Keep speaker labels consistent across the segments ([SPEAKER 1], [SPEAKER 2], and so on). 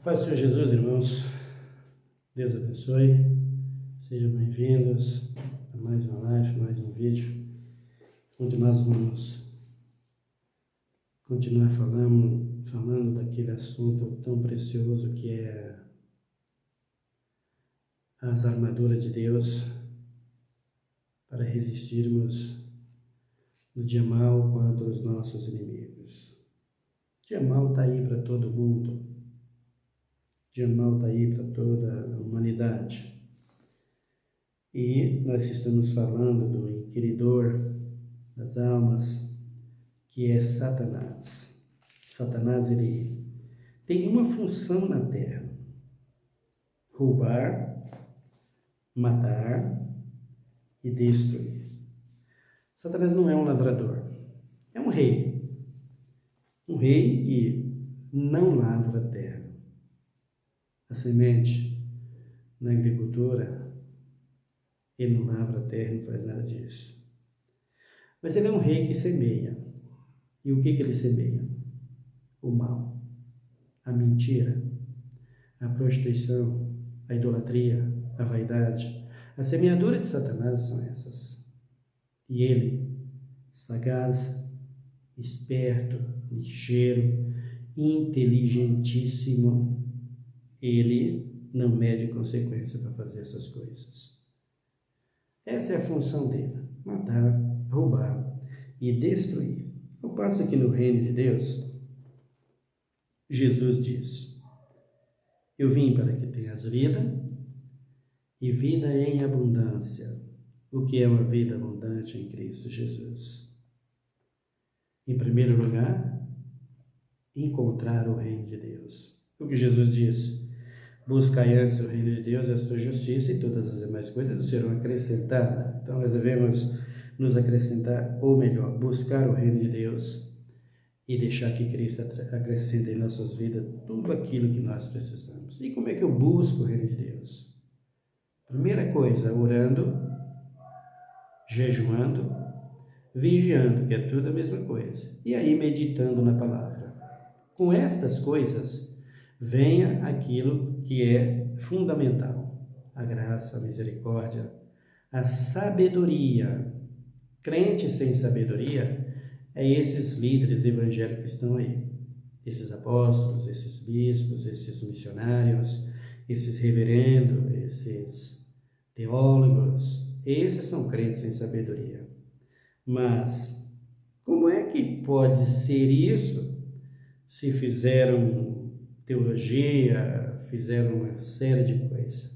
[SPEAKER 1] Paz do Senhor Jesus, irmãos. Deus abençoe. Sejam bem-vindos a mais uma live, mais um vídeo, onde nós vamos continuar falando daquele assunto tão precioso que é as armaduras de Deus para resistirmos no dia mau contra os nossos inimigos. O dia mau está aí para todo mundo. O dia mau está aí para toda a humanidade. E nós estamos falando do inquiridor das almas, que é Satanás. Satanás, ele tem uma função na Terra: roubar, matar e destruir. Satanás não é um lavrador, é um rei. Um rei que não lavra a terra. A semente na agricultura, ele não lavra a terra, não faz nada disso. Mas ele é um rei que semeia. E o que ele semeia? O mal, a mentira, a prostituição, a idolatria, a vaidade. A semeadura de Satanás são essas. E ele, sagaz, esperto, ligeiro, inteligentíssimo, ele não mede consequência para fazer essas coisas. Essa é a função dele: matar, roubar e destruir. Ao passo que no reino de Deus, Jesus diz: eu vim para que tenhas vida e vida em abundância. O que é uma vida abundante em Cristo Jesus? Em primeiro lugar, encontrar o reino de Deus. O que Jesus diz: buscai antes o reino de Deus e a sua justiça, e todas as demais coisas serão acrescentadas. Então nós devemos nos acrescentar, ou melhor, buscar o reino de Deus e deixar que Cristo acrescente em nossas vidas tudo aquilo que nós precisamos. E como é que eu busco o reino de Deus? Primeira coisa, orando, jejuando, vigiando, que é tudo a mesma coisa. E aí meditando na palavra. Com estas coisas, venha aquilo que é fundamental: a graça, a misericórdia, a sabedoria. Crente sem sabedoria é esses líderes evangélicos que estão aí. Esses apóstolos, esses bispos, esses missionários, esses reverendos, esses teólogos. Esses são crentes sem sabedoria. Mas como é que pode ser isso se fizeram teologia, fizeram uma série de coisas?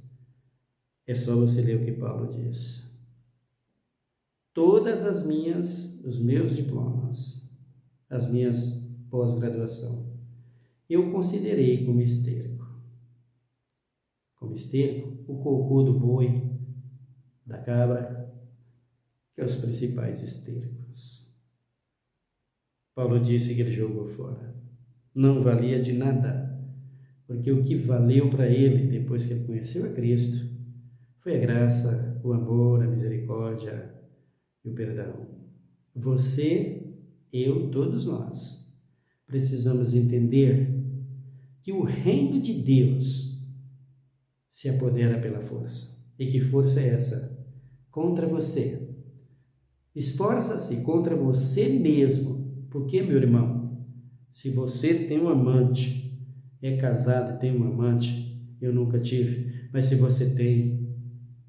[SPEAKER 1] É só você ler o que Paulo diz. Todas os meus diplomas, as minhas pós-graduação, eu considerei como esterco. Como esterco, o cocô do boi, da cabra, que é os principais estercos. Paulo disse que ele jogou fora. Não valia de nada, porque o que valeu para ele, depois que ele conheceu a Cristo, foi a graça, o amor, a misericórdia e o perdão. Você, eu, todos nós, precisamos entender que o reino de Deus se apodera pela força. E que força é essa? Contra você. Esforça-se contra você mesmo. Porque, meu irmão, se você tem um amante, é casado e tem um amante, eu nunca tive, mas se você tem,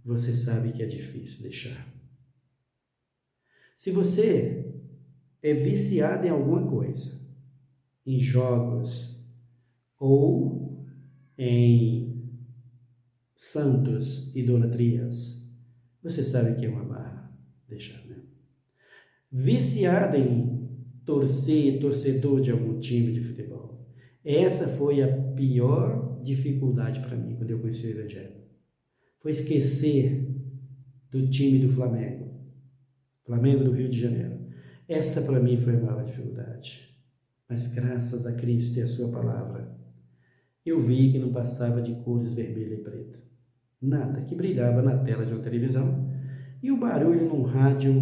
[SPEAKER 1] você sabe que é difícil deixar. Se você é viciado em alguma coisa, em jogos ou em santos, idolatrias, você sabe que é uma barra deixar, né? Viciado em torcedor de algum time de futebol. Essa foi a pior dificuldade para mim quando eu conheci o Evangelho. Foi esquecer do time do Flamengo do Rio de Janeiro. Essa para mim foi a maior dificuldade. Mas graças a Cristo e a sua palavra, eu vi que não passava de cores vermelha e preta. Nada, que brilhava na tela de uma televisão e o barulho num rádio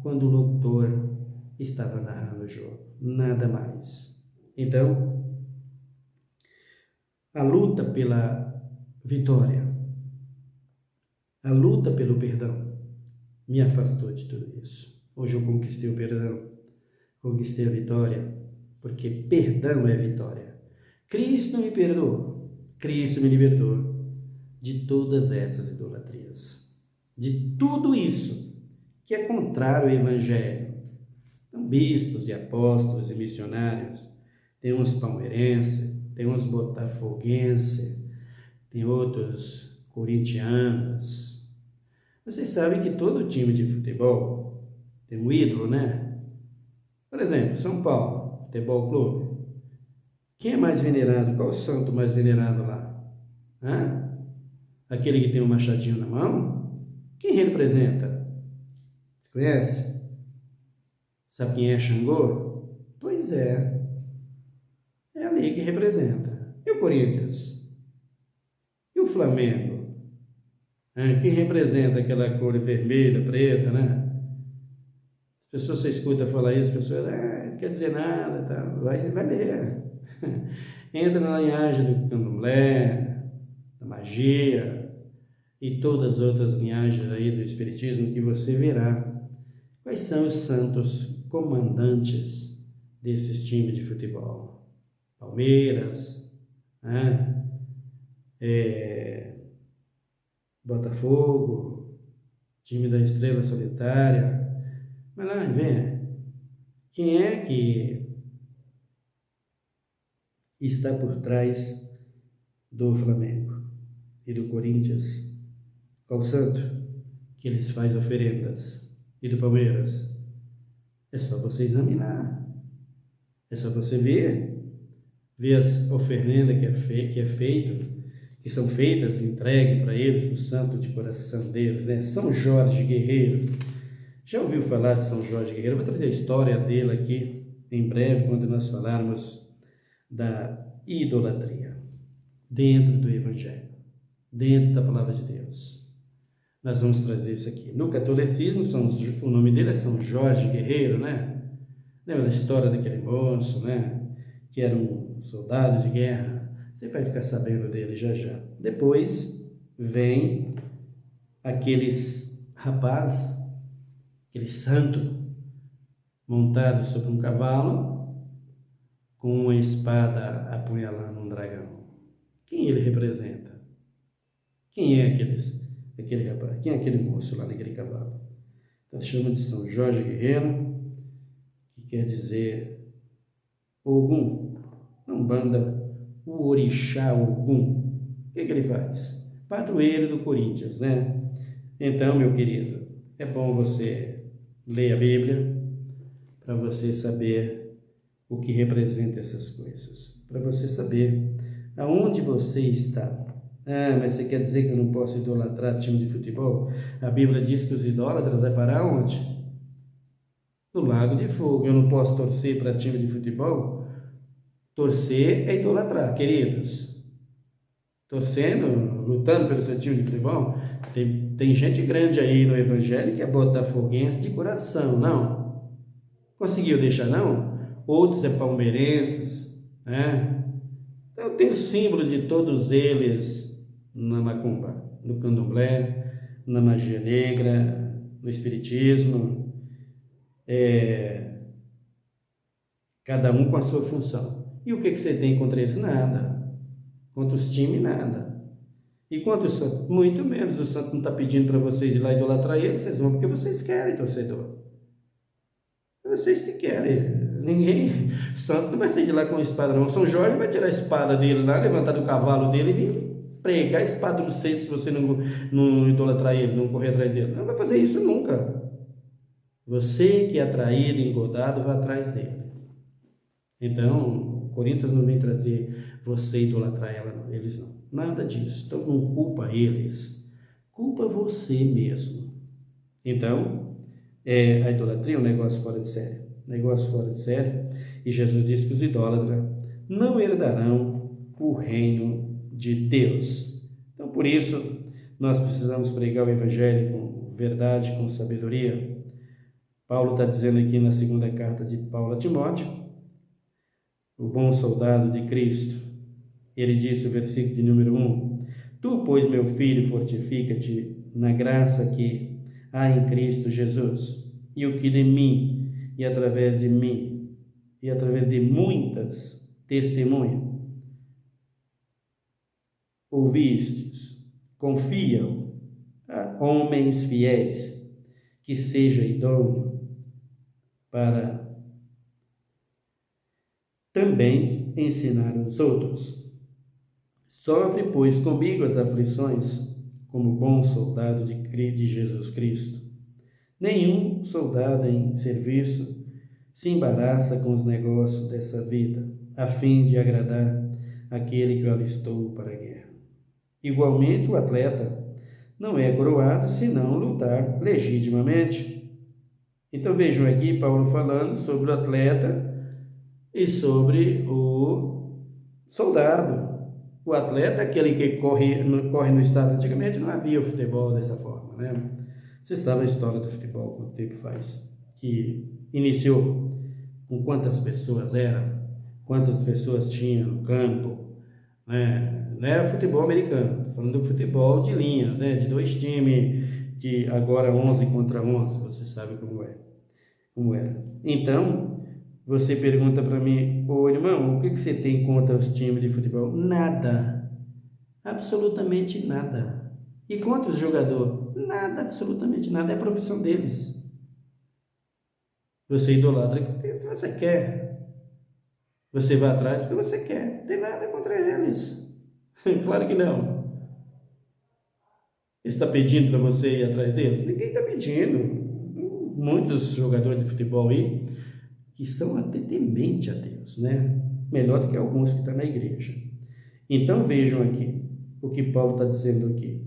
[SPEAKER 1] quando o locutor estava narrando o jogo. Nada mais. Então, a luta pela vitória, a luta pelo perdão, me afastou de tudo isso. Hoje eu conquistei o perdão, conquistei a vitória, porque perdão é vitória. Cristo me perdoou, Cristo me libertou de todas essas idolatrias, de tudo isso que é contrário ao Evangelho. Então, bispos e apóstolos e missionários, tem uns palmeirenses, tem uns botafoguenses, tem outros corintianos. Vocês sabem que todo time de futebol tem um ídolo, né? Por exemplo, São Paulo, Futebol Clube. Quem é mais venerado? Qual o santo mais venerado lá? Hã? Aquele que tem um machadinho na mão? Quem representa? Você conhece? Sabe quem é Xangô? Pois é. É ali que representa. E o Corinthians? E o Flamengo? Quem representa aquela cor vermelha, preta, né? As pessoas, você escuta falar isso, as pessoas, não quer dizer nada, tá? Vai ler. Entra na linhagem do candomblé, da magia e todas as outras linhagens aí do espiritismo, que você verá quais são os santos comandantes desses times de futebol. Palmeiras, né? Botafogo, time da Estrela Solitária. Vai lá e vê. Quem é que está por trás do Flamengo e do Corinthians? Qual santo que eles fazem oferendas? E do Palmeiras? É só você examinar. É só você ver as oferendas que é feito, que são feitas, entregue para eles, para o santo de coração deles, né? São Jorge Guerreiro. Já ouviu falar de São Jorge Guerreiro? Eu vou trazer a história dele aqui em breve, quando nós falarmos da idolatria dentro do Evangelho, dentro da Palavra de Deus. Nós vamos trazer isso aqui. No catolicismo, o nome dele é São Jorge Guerreiro, né? Lembra da história daquele moço, né? Que era um soldado de guerra. Você vai ficar sabendo dele já já. Depois vem aqueles rapazes, aquele santo montado sobre um cavalo com uma espada apunhalando um dragão. Quem ele representa? Quem é aquele rapaz? Quem é aquele moço lá naquele cavalo? Então se chama de São Jorge Guerreiro, que quer dizer Ogum. Na Umbanda, o orixá Ogum. O que ele faz? Padroeiro do Corinthians, né? Então, meu querido, é bom você ler a Bíblia para você saber o que representa essas coisas, para você saber aonde você está. Mas você quer dizer que eu não posso idolatrar time de futebol? A Bíblia diz que os idólatras vai parar onde? No lago de fogo. Eu não posso torcer para time de futebol? Torcer é idolatrar, queridos. Torcendo, lutando pelo seu time de futebol. Tem gente grande aí no Evangelho que é botafoguense de coração, não? Conseguiu deixar, não? Outros é palmeirenses, né? Então tem o símbolo de todos eles na macumba, no candomblé, na magia negra, no espiritismo, cada um com a sua função. E o que você tem contra eles? Nada. Contra os times, nada. E quanto o santo? Muito menos. O santo não está pedindo para vocês ir lá idolatrar ele, vocês vão porque vocês querem, torcedor. É vocês que querem. Ninguém. O santo não vai sair de lá com a espada, não. São Jorge vai tirar a espada dele lá, levantar do cavalo dele e vir pregar a espada no seio se você não idolatrar ele, não correr atrás dele. Não vai fazer isso nunca. Você que é atraído, engodado, vai atrás dele. Então, o Corinthians não vem trazer você idolatrar eles não. Nada disso. Então, não culpa eles. Culpa você mesmo. Então, a idolatria é um negócio fora de série. Negócio fora de série. E Jesus disse que os idólatras não herdarão o reino de Deus. Então, por isso, nós precisamos pregar o Evangelho com verdade, com sabedoria. Paulo está dizendo aqui na segunda carta de Paulo a Timóteo, o bom soldado de Cristo, Ele disse, o versículo de número 1, Tu, pois, meu filho, fortifica-te na graça que há em Cristo Jesus, e o que de mim, e através de mim, e através de muitas testemunhas, ouvistes, confiam a homens fiéis, que seja idôneo para também ensinar os outros. Sofre, pois, comigo as aflições, como bom soldado de Jesus Cristo. Nenhum soldado em serviço se embaraça com os negócios dessa vida, a fim de agradar aquele que o alistou para a guerra. Igualmente, o atleta não é coroado senão lutar legitimamente. Então vejam aqui Paulo falando sobre o atleta e sobre o soldado. O atleta, aquele que corre no estado antigamente, não havia o futebol dessa forma, né? Você sabe a história do futebol, quanto tempo faz que iniciou, com quantas pessoas eram, quantas pessoas tinham no campo, né? Não era futebol americano, estou falando do futebol de linha, né? De 2 times, de agora 11 contra 11, você sabe como era. Então, você pergunta para mim, ô irmão, o que você tem contra os times de futebol? Nada, absolutamente nada. E contra os jogadores? Nada, absolutamente nada, é a profissão deles. Você idolatra porque você quer. Você vai atrás porque você quer. Não tem nada contra eles. Claro que não. Está pedindo para você ir atrás deles? Ninguém está pedindo. Muitos jogadores de futebol aí, que são até temente a Deus, né? Melhor do que alguns que estão na igreja. Então vejam aqui o que Paulo está dizendo aqui.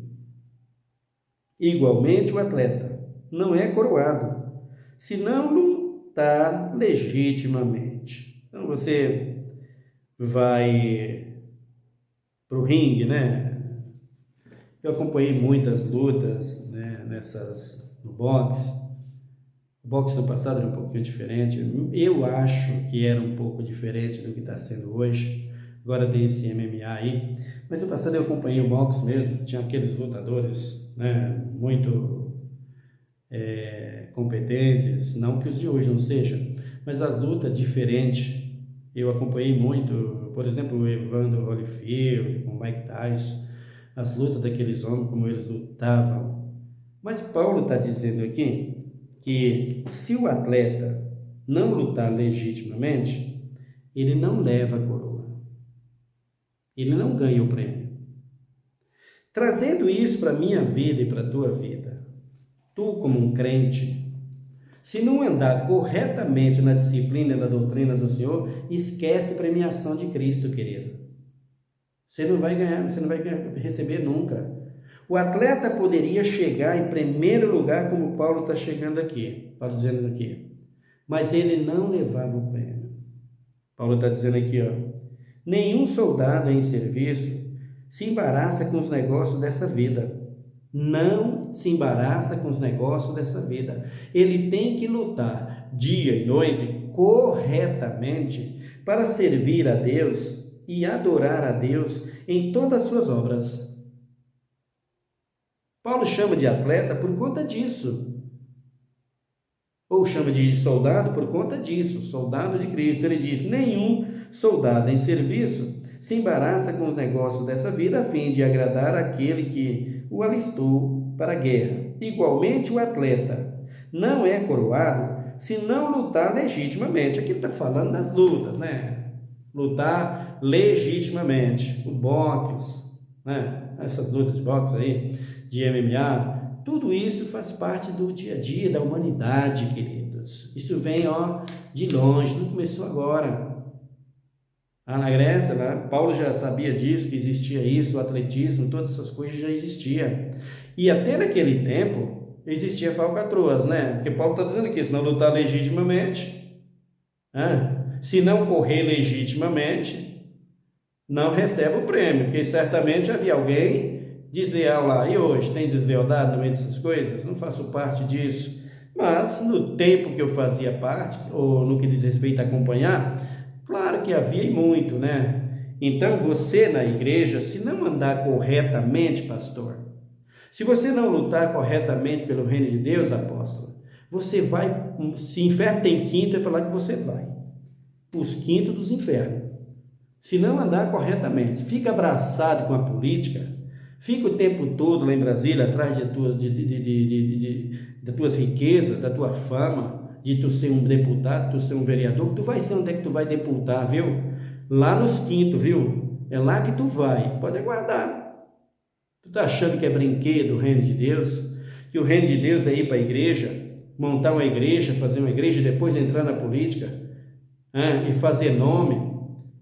[SPEAKER 1] Igualmente o atleta não é coroado, se não lutar legitimamente. Então você vai para o ringue, né? Eu acompanhei muitas lutas, né, no boxe. O boxe no passado era um pouquinho diferente. Eu acho que era um pouco diferente do que está sendo hoje. Agora tem esse MMA aí. Mas no passado eu acompanhei o boxe mesmo. Tinha aqueles lutadores, né, muito competentes. Não que os de hoje não sejam. Mas a luta diferente. Eu acompanhei muito. Por exemplo, o Evander Holyfield com o Mike Tyson. As lutas daqueles homens, como eles lutavam. Mas Paulo está dizendo aqui que se o atleta não lutar legitimamente, ele não leva a coroa. Ele não ganha o prêmio. Trazendo isso para a minha vida e para a tua vida, tu como um crente, se não andar corretamente na disciplina e na doutrina do Senhor, esquece a premiação de Cristo, querido. Você não vai ganhar, você não vai receber nunca. O atleta poderia chegar em primeiro lugar, como Paulo está chegando aqui, Paulo dizendo aqui, mas ele não levava o prêmio. Paulo está dizendo aqui, ó, nenhum soldado em serviço se embaraça com os negócios dessa vida. Não se embaraça com os negócios dessa vida. Ele tem que lutar dia e noite corretamente para servir a Deus e adorar a Deus em todas as suas obras. Paulo chama de atleta por conta disso. Ou chama de soldado por conta disso, soldado de Cristo. Ele diz, nenhum soldado em serviço se embaraça com os negócios dessa vida a fim de agradar aquele que o alistou para a guerra. Igualmente o atleta não é coroado se não lutar legitimamente. Aqui está falando das lutas, né? Lutar legitimamente. O boxe, né? Essas lutas de boxe aí, de MMA, tudo isso faz parte do dia a dia da humanidade, queridos. Isso vem, de longe, não começou agora. Na Grécia, né, Paulo já sabia disso, que existia isso, o atletismo, todas essas coisas já existiam. E até naquele tempo, existia falcatruas, né? Porque Paulo está dizendo aqui, se não lutar legitimamente, se não correr legitimamente, não recebe o prêmio, porque certamente havia alguém desleal lá. E hoje, tem deslealdade no meio dessas coisas? Não faço parte disso. Mas no tempo que eu fazia parte, ou no que diz respeito a acompanhar, claro que havia e muito, né? Então você na igreja, se não andar corretamente, pastor, se você não lutar corretamente pelo reino de Deus, apóstolo, você vai, se inferno tem quinto, é para lá que você vai, os quintos dos infernos. Se não andar corretamente, fica abraçado com a política, fica o tempo todo lá em Brasília, atrás das tuas riquezas, da tua fama, de tu ser um deputado, tu ser um vereador, tu vai ser onde é que tu vai deputar, viu? Lá nos quintos, viu? É lá que tu vai, pode aguardar. Tu tá achando que é brinquedo o reino de Deus? Que o reino de Deus é ir para a igreja, montar uma igreja, fazer uma igreja e depois entrar na política, e fazer nome,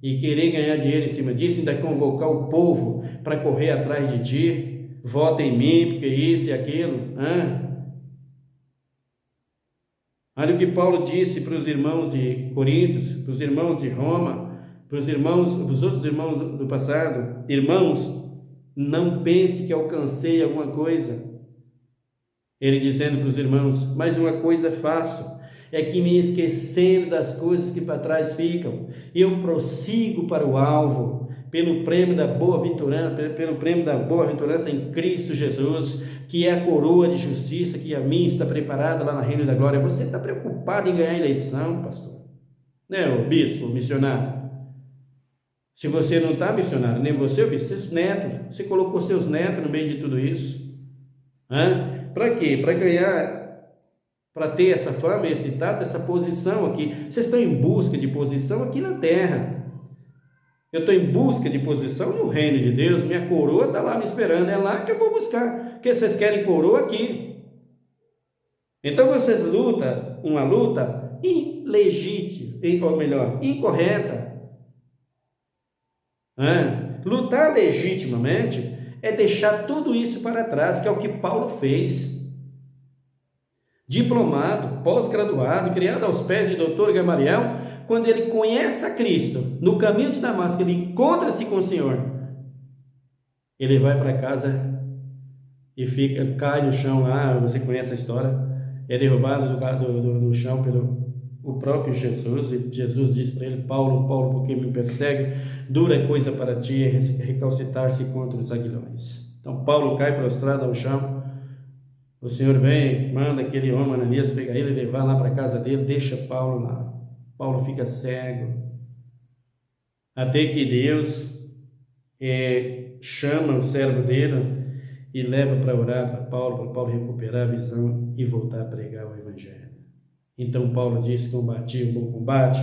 [SPEAKER 1] e querer ganhar dinheiro em cima disso, ainda convocar o povo para correr atrás de ti, vota em mim, porque isso e aquilo, Olha o que Paulo disse para os irmãos de Coríntios, para os irmãos de Roma, para os outros irmãos do passado: irmãos, não pense que alcancei alguma coisa. Ele dizendo para os irmãos: mas uma coisa faço, é que me esquecendo das coisas que para trás ficam, eu prossigo para o alvo, pelo prêmio da boa-aventurança em Cristo Jesus, que é a coroa de justiça que a mim está preparada lá no reino da glória. Você está preocupado em ganhar a eleição, pastor? Né, o bispo, o missionário? Se você não está, missionário, nem você, o bispo, seus netos, você colocou seus netos no meio de tudo isso. Para quê? Para ganhar, para ter essa fama, esse status, essa posição aqui. Vocês estão em busca de posição aqui na terra. Eu estou em busca de posição no reino de Deus. Minha coroa está lá me esperando. É lá que eu vou buscar. Porque vocês querem coroa aqui. Então vocês lutam uma luta ilegítima, ou melhor, incorreta. Lutar legitimamente é deixar tudo isso para trás, que é o que Paulo fez. Diplomado, pós-graduado, criado aos pés de doutor Gamaliel, quando ele conhece a Cristo, no caminho de Damasco, ele encontra-se com o Senhor, ele vai para casa e cai no chão lá, você conhece a história, é derrubado do chão pelo o próprio Jesus, e Jesus diz para ele: Paulo, Paulo, por que me persegue? Dura coisa para ti é recalcitar-se contra os aguilhões. Então Paulo cai prostrado ao chão. O Senhor vem, manda aquele homem Ananias pegar ele e levar lá para a casa dele, deixa Paulo lá. Paulo fica cego, até que Deus chama o servo dele e leva para orar para Paulo recuperar a visão e voltar a pregar o Evangelho. Então Paulo diz: combati o bom combate,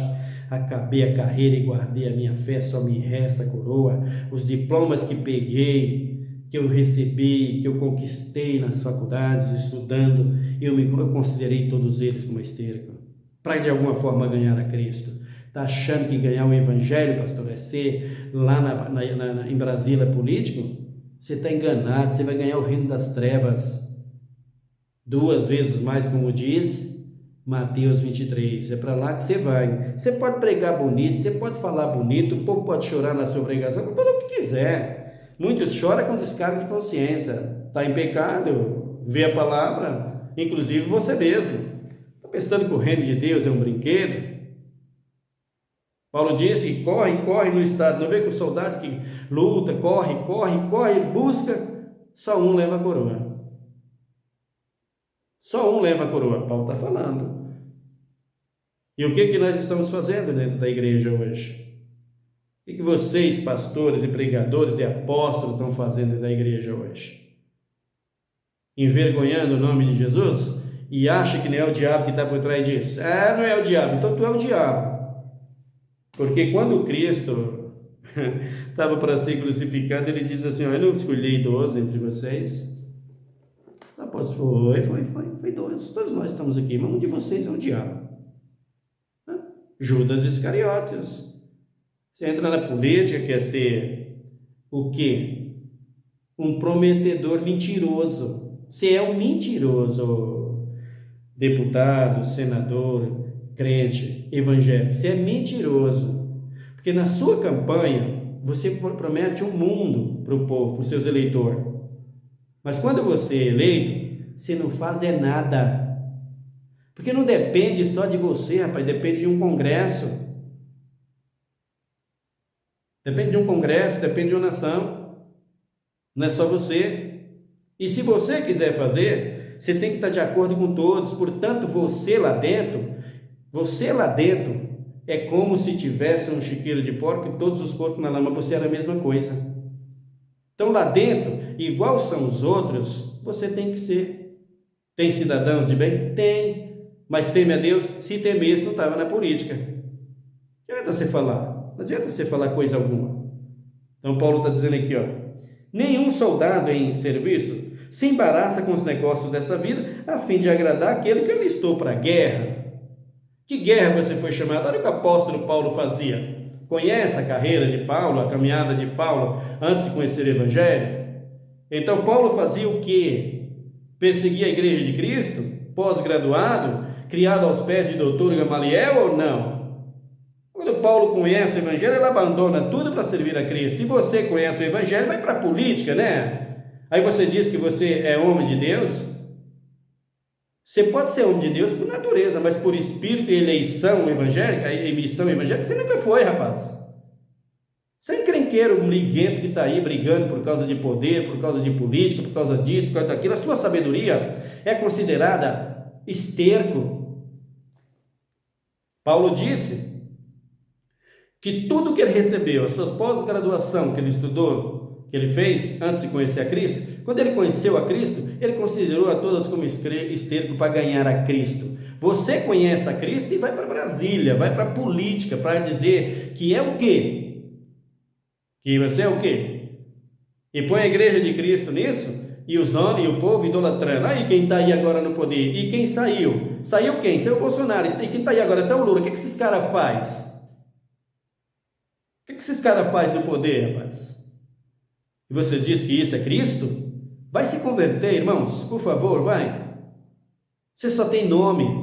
[SPEAKER 1] acabei a carreira e guardei a minha fé, só me resta a coroa. Os diplomas que peguei, que eu recebi, que eu conquistei nas faculdades, estudando, eu considerei todos eles como esterco, para de alguma forma ganhar a Cristo. Está achando que ganhar o Evangelho, pastor, é ser lá em Brasília político? Você está enganado. Você vai ganhar o reino das trevas 2 vezes mais, como diz Mateus 23, é para lá que você vai. Você pode pregar bonito, você pode falar bonito, o povo pode chorar na sua pregação, pode fazer o que quiser. Muitos choram com descargo de consciência. Está em pecado, vê a palavra, inclusive você mesmo. Está pensando que o reino de Deus é um brinquedo? Paulo disse que corre no estado, não vê que o soldado que luta, corre, busca, só um leva a coroa. Só um leva a coroa, Paulo está falando. E o que nós estamos fazendo dentro da igreja hoje? O que vocês, pastores e pregadores e apóstolos, estão fazendo dentro da igreja hoje? Envergonhando o nome de Jesus? E acha que não é o diabo que está por trás disso? Não é o diabo, então tu é o diabo. Porque quando Cristo estava para ser crucificado, ele diz assim: eu não escolhi 12 entre vocês. Após foi 12. Todos nós estamos aqui, mas um de vocês é o diabo. Judas Iscariotes. Você entra na política, quer ser o quê? Um prometedor mentiroso. Você é um mentiroso, deputado, senador, crente, evangélico. Você é mentiroso. Porque na sua campanha, você promete um mundo para o povo, para os seus eleitores. Mas quando você é eleito, você não faz nada. Porque não depende só de você, rapaz, depende de um congresso. Depende de um congresso, depende de uma nação. Não é só você. E se você quiser fazer, você tem que estar de acordo com todos. Portanto, você lá dentro é como se tivesse um chiqueiro de porco e todos os porcos na lama. Você era a mesma coisa. Então, lá dentro, igual são os outros, você tem que ser. Tem cidadãos de bem? Tem. Mas teme a Deus? Se temesse, não estava na política. Não adianta você falar. Não adianta você falar coisa alguma. Então, Paulo está dizendo aqui, ó. Nenhum soldado em serviço se embaraça com os negócios dessa vida a fim de agradar aquele que alistou para a guerra. Que guerra você foi chamado? Olha o que o apóstolo Paulo fazia. Conhece a carreira de Paulo, a caminhada de Paulo antes de conhecer o Evangelho? Então Paulo fazia o quê? Perseguia a igreja de Cristo? Pós-graduado? Criado aos pés de doutor Gamaliel ou não? Quando Paulo conhece o Evangelho, ele abandona tudo para servir a Cristo. E você conhece o Evangelho, vai para a política, né? Aí você diz que você é homem de Deus. Você pode ser homem de Deus por natureza, mas por espírito e eleição evangélica, emissão evangélica, você nunca foi, rapaz. Você é um encrenqueiro, um liguento que está aí brigando por causa de poder, por causa de política, por causa disso, por causa daquilo. A sua sabedoria é considerada esterco. Paulo disse que tudo que ele recebeu, a sua pós-graduação que ele estudou, que ele fez antes de conhecer a Cristo, quando ele conheceu a Cristo, ele considerou a todas como esterco para ganhar a Cristo. Você conhece a Cristo e vai para Brasília, vai para a política para dizer que é o quê? Que você é o quê? E põe a igreja de Cristo nisso, e os homens e o povo idolatrando. Aí quem está aí agora no poder? E quem saiu? Saiu quem? Saiu o Bolsonaro. E quem está aí agora? Até o Lula. O que esses caras fazem? O que esses caras fazem no poder, rapaz? E você diz que isso é Cristo? Vai se converter, irmãos, por favor, vai. Você só tem nome.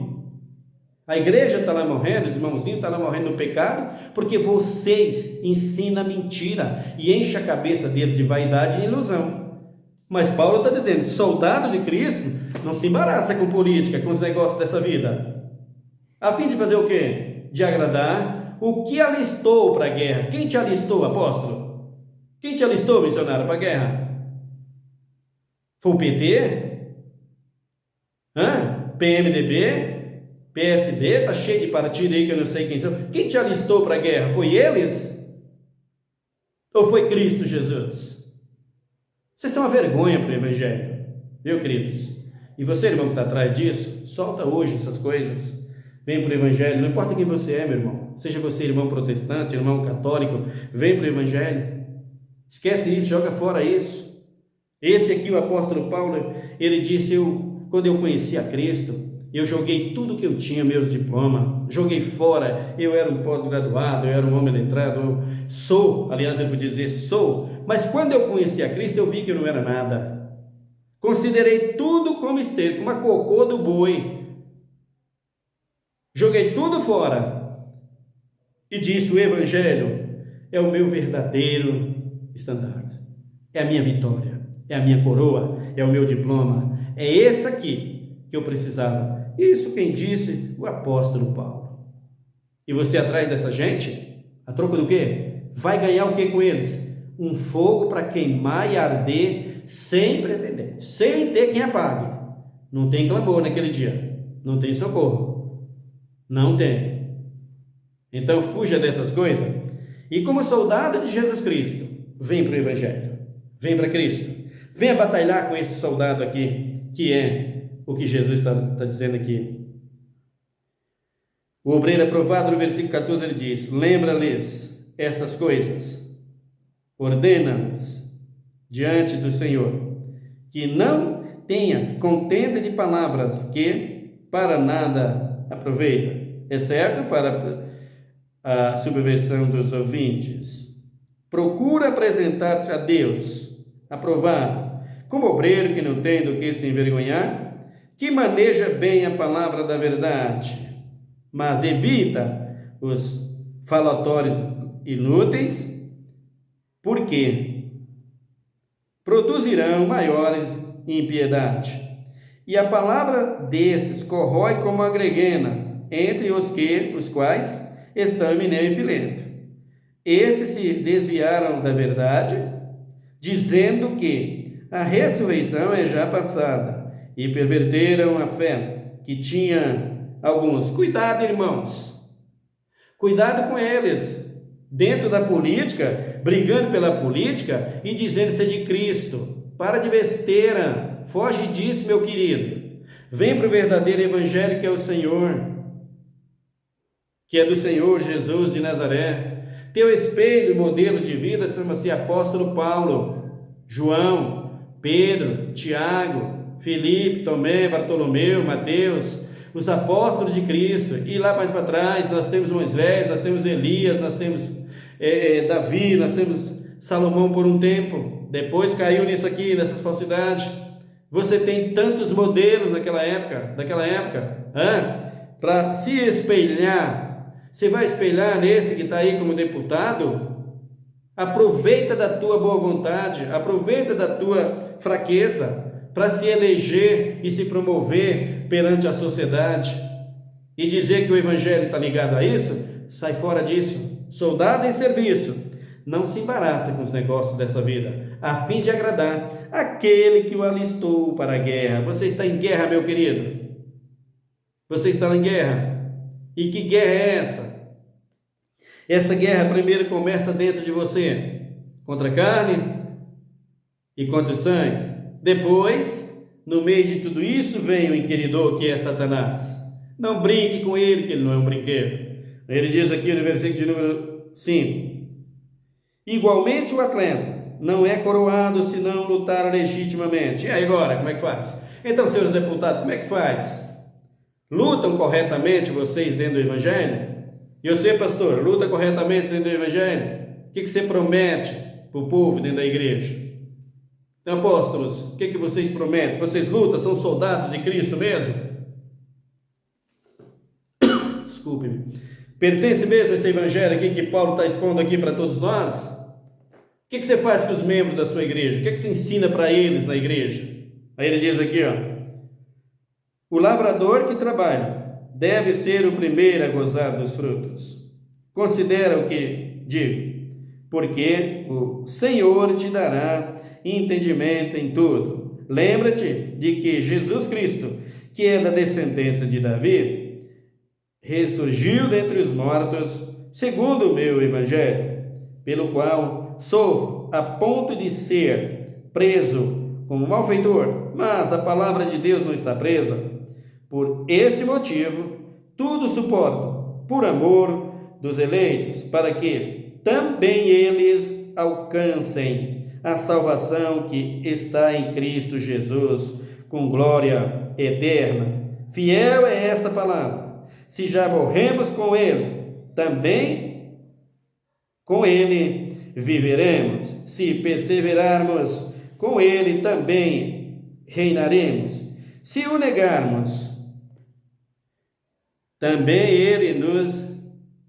[SPEAKER 1] A igreja está lá morrendo, os irmãozinhos estão lá morrendo no pecado, porque vocês ensinam mentira e enchem a cabeça deles de vaidade e ilusão. Mas Paulo está dizendo, soldado de Cristo não se embaraça com política, com os negócios dessa vida. A fim de fazer o quê? De agradar o que alistou para a guerra. Quem te alistou, apóstolo? Quem te alistou, missionário, para a guerra? Foi o PT? PMDB? PSD? Está cheio de partido aí que eu não sei quem são. Quem te alistou para a guerra? Foi eles? Ou foi Cristo Jesus? Vocês são uma vergonha para o Evangelho, viu, queridos? E você, irmão, que está atrás disso, solta hoje essas coisas. Vem para o Evangelho, não importa quem você é, meu irmão. Seja você irmão protestante, irmão católico, vem para o Evangelho. Esquece isso, joga fora isso. Esse aqui, o apóstolo Paulo, ele disse, quando eu conheci a Cristo, eu joguei tudo que eu tinha, meus diplomas, joguei fora, eu era um pós-graduado, eu era um homem letrado, eu sou, aliás, eu podia dizer sou, mas quando eu conheci a Cristo, eu vi que eu não era nada. Considerei tudo como esterco, como a cocô do boi. Joguei tudo fora e disse, o Evangelho é o meu verdadeiro estandarte, é a minha vitória, é a minha coroa, é o meu diploma, é esse aqui que eu precisava. Isso quem disse? O apóstolo Paulo. E você atrás dessa gente, a troco do quê? Vai ganhar o que com eles? Um fogo para queimar e arder sem precedentes, sem ter quem apague. Não tem clamor naquele dia, não tem socorro, não tem. Então fuja dessas coisas e como soldado de Jesus Cristo, vem para o Evangelho, vem para Cristo, venha batalhar com esse soldado aqui, que é o que Jesus está dizendo aqui. O obreiro aprovado, no versículo 14, ele diz, lembra-lhes essas coisas, ordena-lhes diante do Senhor, que não tenhas contenda de palavras que para nada aproveita, exceto para a subversão dos ouvintes. Procura apresentar-te a Deus, aprovado, como obreiro que não tem do que se envergonhar, que maneja bem a palavra da verdade, mas evita os falatórios inúteis, porque produzirão maiores impiedade. E a palavra desses corrói como a greguena, entre os quais estão Emineu e Fileto. Esses se desviaram da verdade, dizendo que a ressurreição é já passada, e perverteram a fé que tinha alguns. Cuidado, irmãos, cuidado com eles, dentro da política, brigando pela política e dizendo ser de Cristo. Para de besteira, foge disso, meu querido. Vem para o verdadeiro evangelho que é o Senhor, que é do Senhor Jesus de Nazaré. Teu espelho e modelo de vida chama-se apóstolo Paulo, João, Pedro, Tiago, Felipe, Tomé, Bartolomeu, Mateus, os apóstolos de Cristo. E lá mais para trás nós temos Moisés, nós temos Elias, nós temos Davi, nós temos Salomão por um tempo. Depois caiu nisso aqui, nessas falsidades. Você tem tantos modelos daquela época, para se espelhar. Você vai espelhar nesse que está aí como deputado? Aproveita da tua boa vontade, aproveita da tua fraqueza para se eleger e se promover perante a sociedade e dizer que o evangelho está ligado a isso. Sai fora disso. Soldado em serviço, não se embaraça com os negócios dessa vida, a fim de agradar aquele que o alistou para a guerra. Você está em guerra, meu querido? Você está em guerra? E que guerra é essa? Essa guerra primeiro começa dentro de você, contra a carne e contra o sangue. Depois, no meio de tudo isso, vem o inquiridor, que é Satanás. Não brinque com ele, que ele não é um brinquedo. Ele diz aqui no versículo de número 5: igualmente o atleta não é coroado se não lutar legitimamente. E aí agora, como é que faz? Então, senhores deputados, como é que faz? Lutam corretamente vocês dentro do evangelho? E você, pastor, luta corretamente dentro do evangelho? O que você promete para o povo dentro da igreja? Então, apóstolos, o que vocês prometem? Vocês lutam? São soldados de Cristo mesmo? Desculpe-me. Pertence mesmo a esse evangelho aqui que Paulo está expondo aqui para todos nós? O que você faz com os membros da sua igreja? O que você ensina para eles na igreja? Aí ele diz aqui, o lavrador que trabalha deve ser o primeiro a gozar dos frutos. Considera o que digo, porque o Senhor te dará entendimento em tudo. Lembra-te de que Jesus Cristo, que é da descendência de Davi, ressurgiu dentre os mortos, segundo o meu evangelho, pelo qual sofro a ponto de ser preso como malfeitor, mas a palavra de Deus não está presa. Por este motivo, tudo suporto, por amor dos eleitos, para que também eles alcancem a salvação que está em Cristo Jesus, com glória eterna. Fiel é esta palavra. Se já morremos com Ele, também com Ele viveremos. Se perseverarmos com Ele, também reinaremos. Se o negarmos, também Ele nos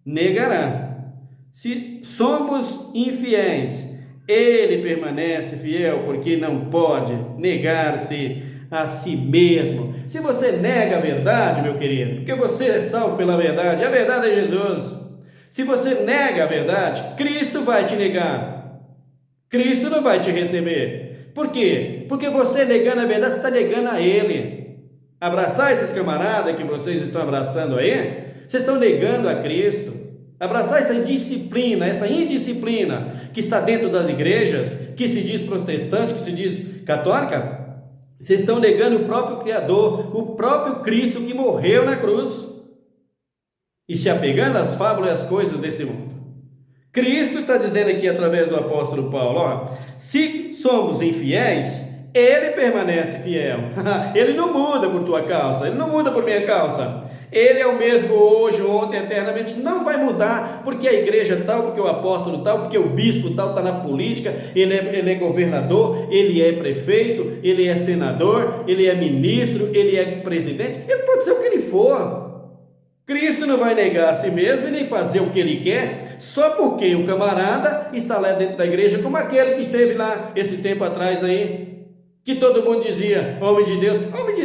[SPEAKER 1] negará. Se somos infiéis, Ele permanece fiel, porque não pode negar-se a si mesmo. Se você nega a verdade, meu querido, porque você é salvo pela verdade, a verdade é Jesus. Se você nega a verdade, Cristo vai te negar. Cristo não vai te receber. Por quê? Porque você negando a verdade, você está negando a Ele. Abraçar esses camaradas que vocês estão abraçando aí, vocês estão negando a Cristo. Abraçar essa indisciplina que está dentro das igrejas, que se diz protestante, que se diz católica, vocês estão negando o próprio Criador, o próprio Cristo que morreu na cruz, e se apegando às fábulas e às coisas desse mundo. Cristo está dizendo aqui através do apóstolo Paulo, se somos infiéis, Ele permanece fiel. Ele não muda por tua causa, Ele não muda por minha causa. Ele é o mesmo hoje, ontem, eternamente. Não vai mudar porque a igreja tal, porque o apóstolo tal, porque o bispo tal está na política, ele é governador, ele é prefeito, ele é senador, ele é ministro, ele é presidente. Ele pode ser o que ele for. Cristo não vai negar a si mesmo e nem fazer o que ele quer, só porque o camarada está lá dentro da igreja, como aquele que teve lá esse tempo atrás aí, que todo mundo dizia, homem de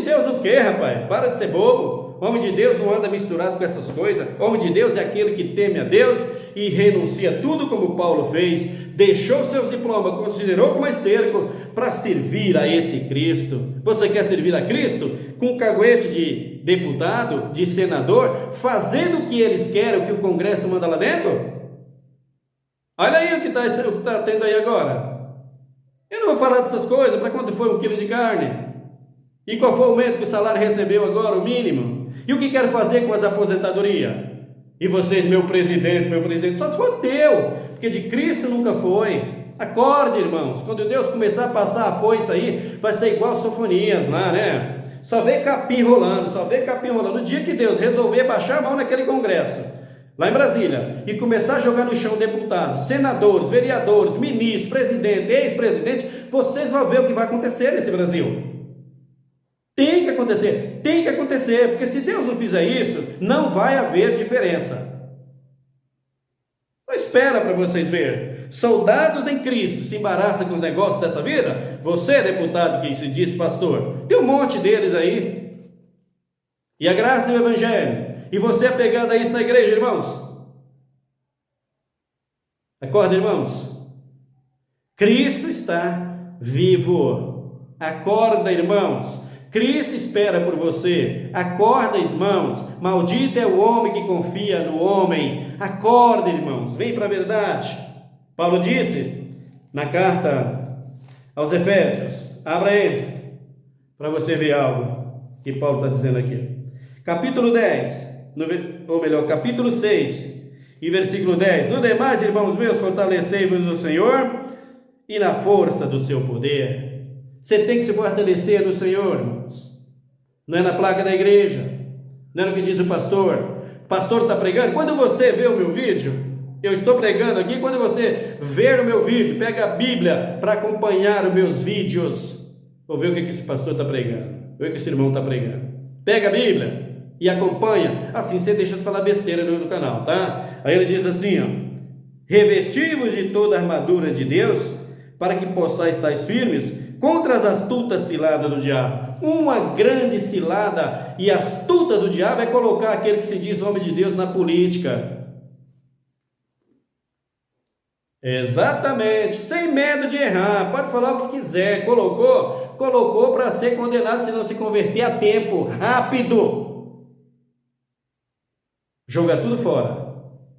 [SPEAKER 1] Deus o quê, rapaz? Para de ser bobo. Homem de Deus não anda misturado com essas coisas. Homem de Deus é aquele que teme a Deus e renuncia a tudo como Paulo fez, deixou seus diplomas, considerou como esterco para servir a esse Cristo. Você quer servir a Cristo com um caguete de deputado, de senador, fazendo o que eles querem, o que o Congresso manda lá dentro? Olha aí o que está tendo aí agora. Eu não vou falar dessas coisas. Para quanto foi 1 quilo de carne? E qual foi o aumento que o salário recebeu agora, o mínimo? E o que quero fazer com as aposentadorias? E vocês, meu presidente, só se for teu, porque de Cristo nunca foi. Acorde, irmãos. Quando Deus começar a passar a foice aí, vai ser igual Sofonias lá, né? Só vê capim rolando, No dia que Deus resolver baixar a mão naquele congresso, lá em Brasília, e começar a jogar no chão deputados, senadores, vereadores, ministros, presidente, ex-presidente, vocês vão ver o que vai acontecer nesse Brasil. Tem que acontecer, porque se Deus não fizer isso, não vai haver diferença. Só espera para vocês verem. Soldados em Cristo se embaraçam com os negócios dessa vida? Você, deputado, que se diz pastor, tem um monte deles aí. E a graça e o evangelho. E você apegado a isso na igreja, irmãos? Acorda, irmãos. Cristo está vivo. Acorda, irmãos. Cristo espera por você. Acorda, irmãos. Maldito é o homem que confia no homem. Acorda, irmãos. Vem para a verdade. Paulo disse na carta aos Efésios. Abra ele para você ver algo que Paulo está dizendo aqui. Capítulo 10, ou melhor, capítulo 6 e versículo 10. No demais, irmãos meus, fortalecei-vos no Senhor e na força do seu poder. Você tem que se fortalecer no Senhor, irmãos. Não é na placa da igreja, não é no que diz o pastor. O pastor está pregando. Quando você vê o meu vídeo, eu estou pregando aqui. Quando você ver o meu vídeo, pega a Bíblia para acompanhar os meus vídeos. Vou ver o que esse pastor está pregando, ver o que esse irmão está pregando. Pega a Bíblia e acompanha. Assim você deixa de falar besteira no canal, tá? Aí ele diz assim, ó: revesti-vos de toda a armadura de Deus, para que possais estar firmes contra as astutas ciladas do diabo. Uma grande cilada e astuta do diabo é colocar aquele que se diz homem de Deus na política. Exatamente, sem medo de errar, pode falar o que quiser. Colocou para ser condenado se não se converter a tempo, rápido. Jogar tudo fora,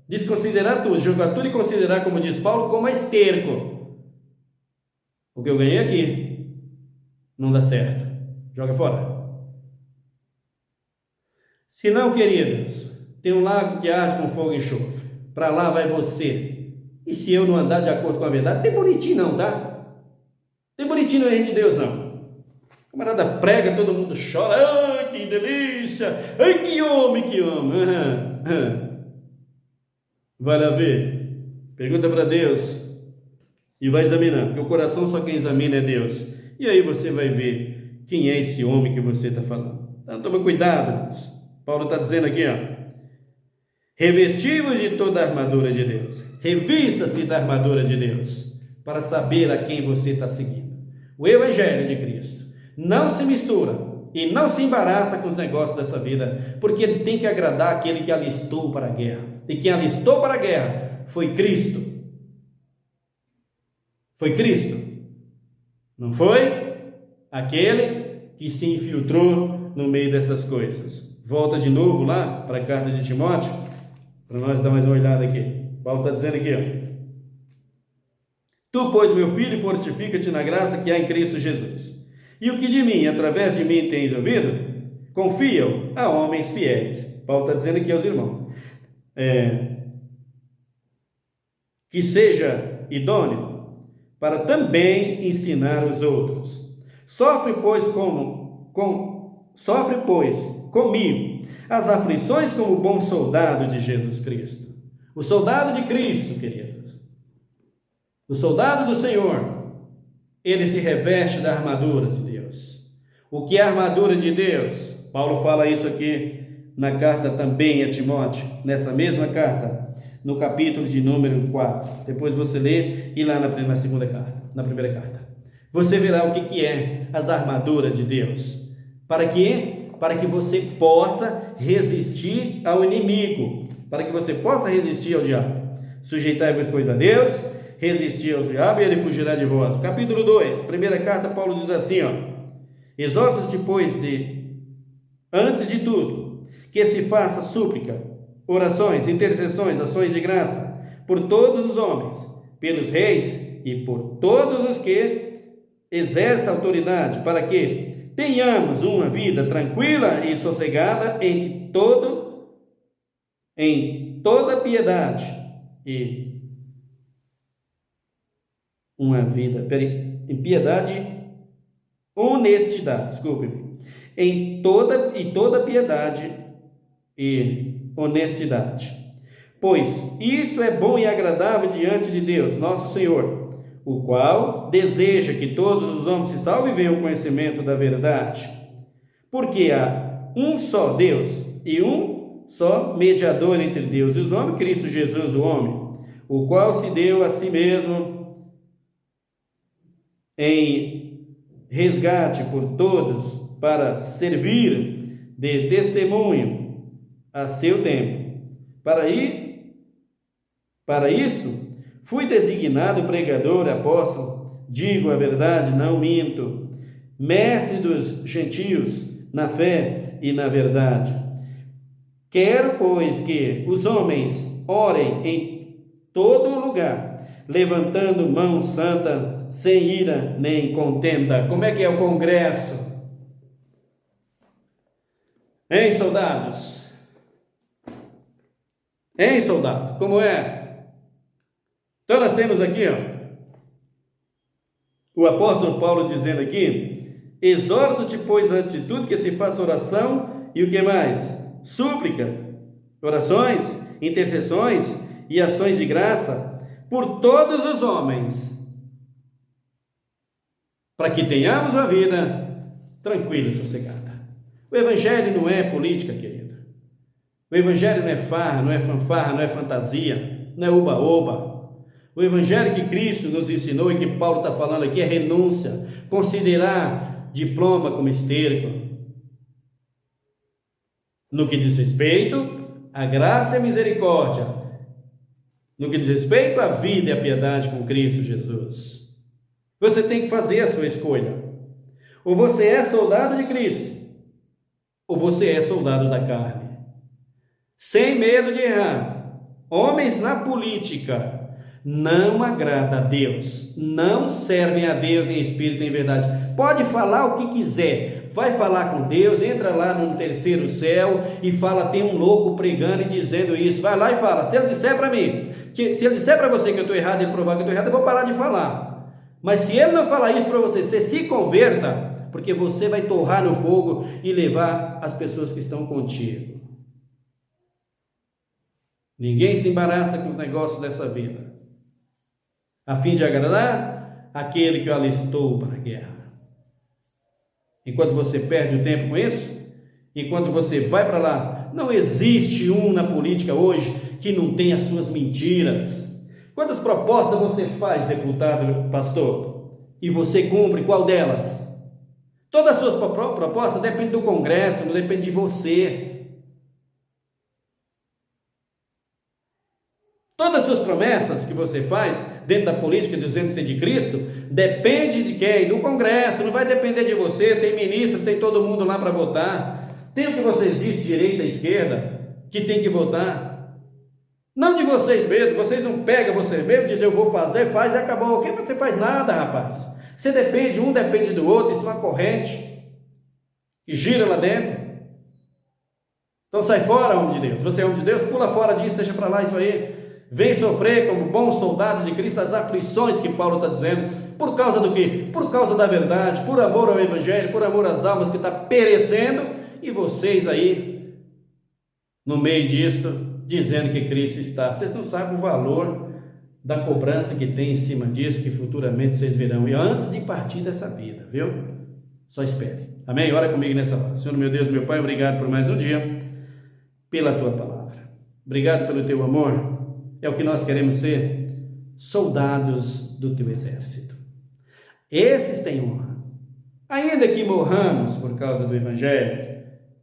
[SPEAKER 1] desconsiderar tudo, jogar tudo e considerar, como diz Paulo, como esterco. O que eu ganhei aqui não dá certo, joga fora. Se não, queridos, tem um lago que arde com fogo e enxofre, para lá vai você. E se eu não andar de acordo com a verdade, tem bonitinho não, tá? Tem bonitinho no reino de Deus não. Camarada prega, todo mundo chora. Ai, que delícia! Ai, que homem que ama! Vai lá ver. Pergunta para Deus e vai examinar, porque o coração só quem examina é Deus. E aí você vai ver quem é esse homem que você está falando. Então toma cuidado, irmãos. Paulo está dizendo aqui, ó: revesti-vos de toda a armadura de Deus. Revista-se da armadura de Deus, para saber a quem você está seguindo. O Evangelho de Cristo não se mistura e não se embaraça com os negócios dessa vida, porque ele tem que agradar aquele que alistou para a guerra. E quem alistou para a guerra foi Cristo. Foi Cristo. Não foi aquele que se infiltrou no meio dessas coisas. Volta de novo lá para a carta de Timóteo, para nós dar mais uma olhada aqui. Paulo está dizendo aqui, ó: tu, pois, meu filho, fortifica-te na graça que há em Cristo Jesus. E o que de mim, através de mim, tens ouvido, confia-o a homens fiéis. Paulo está dizendo aqui aos irmãos, que seja idôneo para também ensinar os outros. Sofre, pois, comigo as aflições como bom soldado de Jesus Cristo. O soldado de Cristo, queridos, o soldado do Senhor, ele se reveste da armadura de Deus. O que é a armadura de Deus? Paulo fala isso aqui na carta também a Timóteo, nessa mesma carta, no capítulo de número 4. Depois você lê e lá na primeira carta. Você verá o que é as armaduras de Deus. Para quê? Para que você possa resistir ao inimigo, para que você possa resistir ao diabo. Sujeitai-vos, pois, a Deus, resisti ao diabo e ele fugirá de vós. Capítulo 2, primeira carta, Paulo diz assim, exorto-te, pois, antes de tudo, que se faça súplica, orações, intercessões, ações de graça, por todos os homens, pelos reis e por todos os que exercem autoridade, para que tenhamos uma vida tranquila e sossegada em toda piedade e uma vida, em piedade, honestidade, desculpe-me, em toda piedade e honestidade. Pois isto é bom e agradável diante de Deus, nosso Senhor, o qual deseja que todos os homens se salvem e venham ao conhecimento da verdade. Porque há um só Deus e um só mediador entre Deus e os homens, Cristo Jesus, o homem, o qual se deu a si mesmo em resgate por todos, para servir de testemunho a seu tempo. Para isto, fui designado pregador, apóstolo, digo a verdade, não minto, mestre dos gentios, na fé e na verdade. Quero, pois, que os homens orem em todo lugar, levantando mão santa, sem ira nem contenda. Como é que é o congresso? Hein, soldados? Hein, soldado? Como é? Então nós temos aqui, o apóstolo Paulo dizendo aqui: exorto-te, pois, antes de tudo, que se faça oração e o que mais? Súplica, orações, intercessões e ações de graça por todos os homens, para que tenhamos uma vida tranquila e sossegada. O evangelho não é política, querido. O evangelho não é farra, não é fanfarra, não é fantasia, não é oba-oba. O evangelho que Cristo nos ensinou e que Paulo está falando aqui é renúncia, considerar diploma como esterco. No que diz respeito à graça e à misericórdia, no que diz respeito à vida e à piedade com Cristo Jesus. Você tem que fazer a sua escolha. Ou você é soldado de Cristo, ou você é soldado da carne. Sem medo de errar. Homens na política não agradam a Deus, não servem a Deus em espírito e em verdade. Pode falar o que quiser, vai falar com Deus, entra lá no terceiro céu e fala, tem um louco pregando e dizendo isso, vai lá e fala. Se ele disser para mim, se ele disser para você que eu estou errado, ele provar que eu estou errado, eu vou parar de falar. Mas se ele não falar isso para você, você se converta, porque você vai torrar no fogo e levar as pessoas que estão contigo. Ninguém se embaraça com os negócios dessa vida, a fim de agradar aquele que o alistou para a guerra. Enquanto você perde o tempo com isso, enquanto você vai para lá, não existe um na política hoje que não tenha as suas mentiras. Quantas propostas você faz, deputado, pastor? E você cumpre qual delas? Todas as suas propostas dependem do Congresso, não depende de você. Todas as suas promessas que você faz dentro da política, dizendo ser de Cristo, depende de quem? Do Congresso, não vai depender de você. Tem ministro, tem todo mundo lá para votar. Tem o que vocês dizem, direita e esquerda, que tem que votar. Não de vocês mesmos, vocês não pegam vocês mesmos, dizem eu vou fazer, faz e acabou. O que você faz? Nada, rapaz. Você depende, um depende do outro, isso é uma corrente que gira lá dentro. Então sai fora, homem de Deus. Você é homem de Deus, pula fora disso, deixa para lá isso aí. Vem sofrer como bom soldado de Cristo as aflições que Paulo está dizendo. Por causa do quê? Por causa da verdade, por amor ao Evangelho, por amor às almas que está perecendo. E vocês aí, no meio disto, dizendo que Cristo está. Vocês não sabem o valor da cobrança que tem em cima disso, que futuramente vocês verão. E antes de partir dessa vida, viu? Só espere. Amém? Ora comigo nessa hora. Senhor, meu Deus, meu Pai, obrigado por mais um dia, pela Tua palavra. Obrigado pelo Teu amor. É o que nós queremos ser, soldados do Teu exército. Esses têm honra. Ainda que morramos por causa do Evangelho,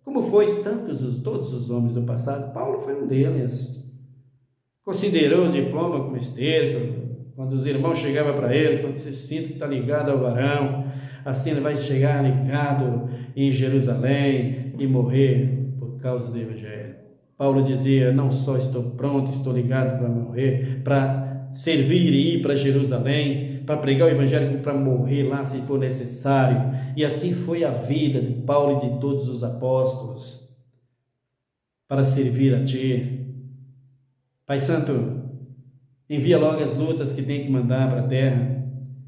[SPEAKER 1] como foi todos os homens do passado, Paulo foi um deles. considerou o diploma como esterco. Quando os irmãos chegavam para ele, quando você sinta que está ligado ao varão, assim ele vai chegar ligado em Jerusalém e morrer por causa do Evangelho. Paulo dizia, não só estou pronto, estou ligado para morrer, para servir e ir para Jerusalém, para pregar o Evangelho, para morrer lá se for necessário. E assim foi a vida de Paulo e de todos os apóstolos, para servir a Ti. Pai Santo, envia logo as lutas que tem que mandar para a terra.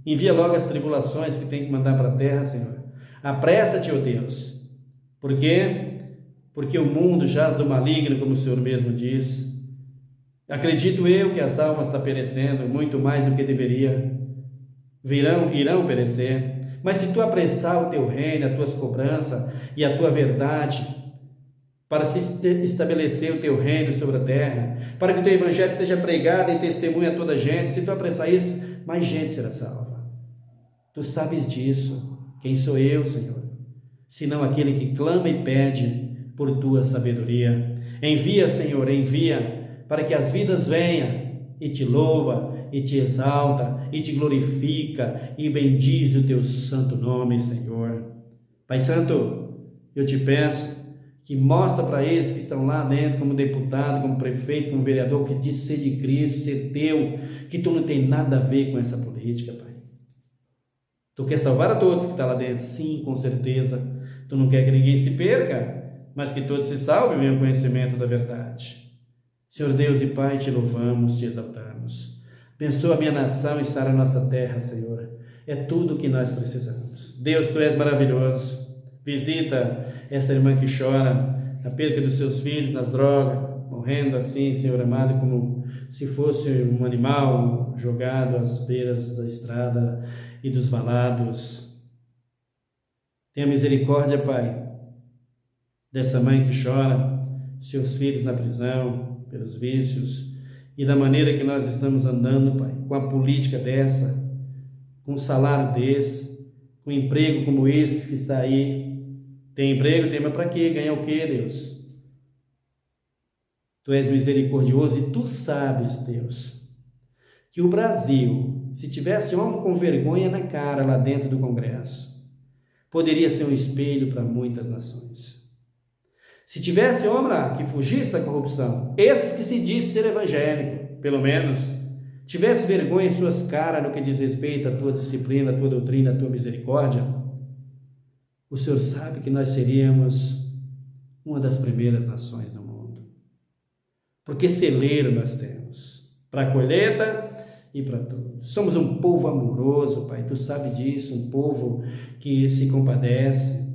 [SPEAKER 1] Envia logo as tribulações que tem que mandar para a terra, Senhor. Apressa-te, ó Deus. Por quê? Porque o mundo jaz do maligno, como o Senhor mesmo diz. Acredito eu que as almas estão perecendo muito mais do que deveria. Irão perecer. Mas se tu apressar o teu reino, as tuas cobranças e a tua verdade, para se estabelecer o teu reino sobre a terra, para que o teu evangelho seja pregado em testemunho a toda a gente, se tu apressar isso, mais gente será salva. Tu sabes disso. Quem sou eu, Senhor? Senão aquele que clama e pede por tua sabedoria. Envia, Senhor, envia, para que as vidas venham e te louva, e te exalta, e te glorifica, e bendiz o teu santo nome, Senhor. Pai Santo, eu te peço que mostra para eles que estão lá dentro, como deputado, como prefeito, como vereador, que diz ser de Cristo, ser teu, que tu não tem nada a ver com essa política, Pai. Tu quer salvar a todos que estão lá dentro? Sim, com certeza. Tu não quer que ninguém se perca, mas que todos se salvem e venham ao conhecimento da verdade. Senhor Deus e Pai, te louvamos, te exaltamos. Abençoa a minha nação e sara a nossa terra, Senhor. É tudo o que nós precisamos. Deus, tu és maravilhoso. Visita essa irmã que chora a perda dos seus filhos nas drogas, morrendo assim, Senhor amado, como se fosse um animal jogado às beiras da estrada e dos valados. Tenha misericórdia, Pai, dessa mãe que chora, seus filhos na prisão, pelos vícios, e da maneira que nós estamos andando, Pai, com a política dessa, com um salário desse, com um emprego como esse que está aí. Tem emprego, tem, mas para quê? Ganhar o quê, Deus? Tu és misericordioso e tu sabes, Deus, que o Brasil, se tivesse homem com vergonha na cara lá dentro do Congresso, poderia ser um espelho para muitas nações. Se tivesse homem lá que fugisse da corrupção, esses que se diz ser evangélico, pelo menos, tivesse vergonha em suas caras no que diz respeito à tua disciplina, à tua doutrina, à tua misericórdia, o Senhor sabe que nós seríamos uma das primeiras nações no mundo. Porque celeiro nós temos, para a colheita e para tudo. Somos um povo amoroso, Pai, tu sabe disso, um povo que se compadece.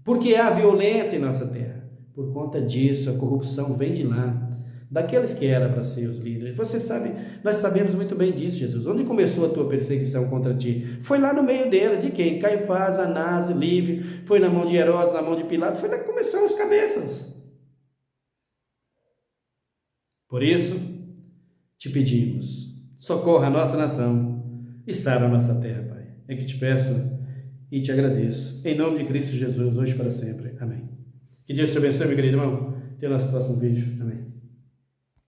[SPEAKER 1] Porque há violência em nossa terra. Por conta disso, a corrupção vem de lá, daqueles que eram para ser os líderes. Você sabe, nós sabemos muito bem disso, Jesus. Onde começou a tua perseguição contra ti? Foi lá no meio deles, de quem? Caifás, Anás, Lívio, foi na mão de Herodes, na mão de Pilatos, foi lá que começaram os cabeças. Por isso, te pedimos, socorra a nossa nação e sara a nossa terra, Pai. É que te peço e te agradeço. Em nome de Cristo Jesus, hoje e para sempre. Amém. Que Deus te abençoe, meu querido irmão. Até o nosso próximo vídeo. Amém.